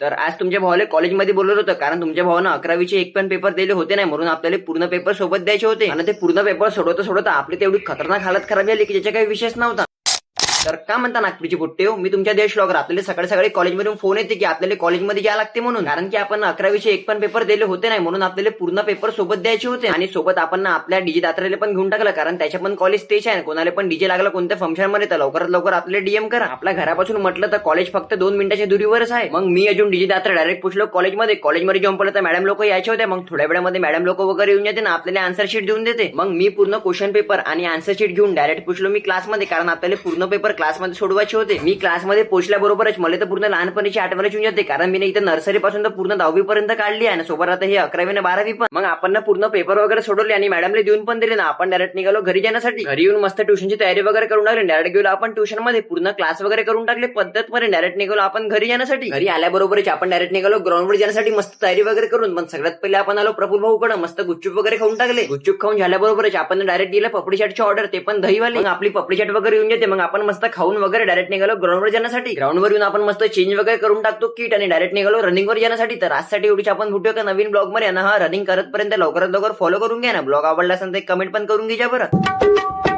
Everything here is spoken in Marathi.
तर आज तुमच्या भावाला कॉलेजमध्ये बोलवलं होतं, कारण तुमच्या भावानं 11वीचे एक पण पेपर दिले होते नाही, म्हणून आपल्याला पूर्ण पेपर सोबत द्यायचे होते. आणि ते पूर्ण पेपर सोडवता आपली तेवढी खतरनाक हालत खराब झाली की ज्याचा काही विषयच नव्हता. तर का म्हणता नागपूरची पोट्टे हो, मी तुमच्या देश ब्लॉगर. आपल्याला सकाळी सकाळी कॉलेजमधून फोन येते की आपल्याला कॉलेजमध्ये जायला लागते म्हणून, कारण की आपण 11वीचे एक पण पेपर दिले होते नाही, म्हणून आपल्याला पूर्ण पेपर सोबत द्यायचे होते. आणि सोबत आपण आपल्या डीजे दात्राला पण घेऊन टाकलं, कारण त्याच्या पण कॉलेज तेच आहे. कोणाला पण डीजे लागला कोणत्या फंक्शन मध्ये तर लवकरात लवकर आपल्याला डीएम करा. आपल्या घरापासून म्हटलं तर कॉलेज फक्त 2 मिनिटाच्या दुरीवरच आहे. मग मी अजून डीजे दात्रा डायरेक्ट पुछलो कॉलेजमध्ये जाऊन पडलं तर मॅडम लोक यायचे होते. मग थोड्या वेळामध्ये मॅडम लोक वगैरे येऊन येते ना, आपल्याला आन्सर शीट देऊन देते. मग मी पूर्ण क्वेश्चन पेपर आणि आन्सर शीट घेऊन डायरेक्ट पुछलो मी क्लासमध्ये, कारण आपल्याला पूर्ण पेपर क्लासमध्ये सोडवायचे होते. मी क्लासमध्ये पोहोचल्याबरोबरच मला तर पूर्ण लहानपणीची आठवण येऊन जाते, कारण मी इथं नर्सरी पासून तर पूर्ण 10वी पर्यंत काढली आहे. सोबत आता हे 11वी आणि 12वी पण. मग आपण पूर्ण पेपर वगैरे सोडवले आणि मॅडमला देऊन पण दिले ना. आपण डायरेक्ट निघालो घरी जाण्यासाठी. घरी येऊन मस्त ट्युशनची तयारी वगैरे करून टाकली. डायरेक्ट गेलो आपण ट्युशन मध्ये, पूर्ण क्लास वगैरे करून टाकले पद्धतमध्ये. डायरेक्ट निघालो आपण घरी जाण्यासाठी. घरी आल्याबरोबरच आपण डायरेक्ट निघालो ग्राउंडवर जाण्यासाठी मस्त तयारी वगैरे करून. पण सगळ्यात पहिले आपण आलो प्रफुल भाऊकडे, मस्त गुपचूप वगैरे खाऊन टाकले. गुपचूप खाऊन झाल्याबरोबरच आपण डायरेक्ट दिलं पपडी चाटची ऑर्डर, ते पण दहीवाले. मग आपली पपडी चाट वगैरे येऊन जाते. मग आपण मस्त खाऊन वगैरे डायरेक्ट निघालो ग्राउंडवर जाण्यासाठी. ग्राउंडवर येऊन आपण मस्त चेंज वगैरे करून टाकतो किट आणि डायरेक्ट निघालो रनिंगवर जाण्यासाठी. तर आजसाठी एवढीच आपण भेटूया का नवीन ब्लॉग मध्ये. हा रनिंग करत पर्यंत लवकरात लवकर फॉलो करून घ्या ना. ब्लॉग आवडला असेल तर कमेंट पण करून घ्या बरं.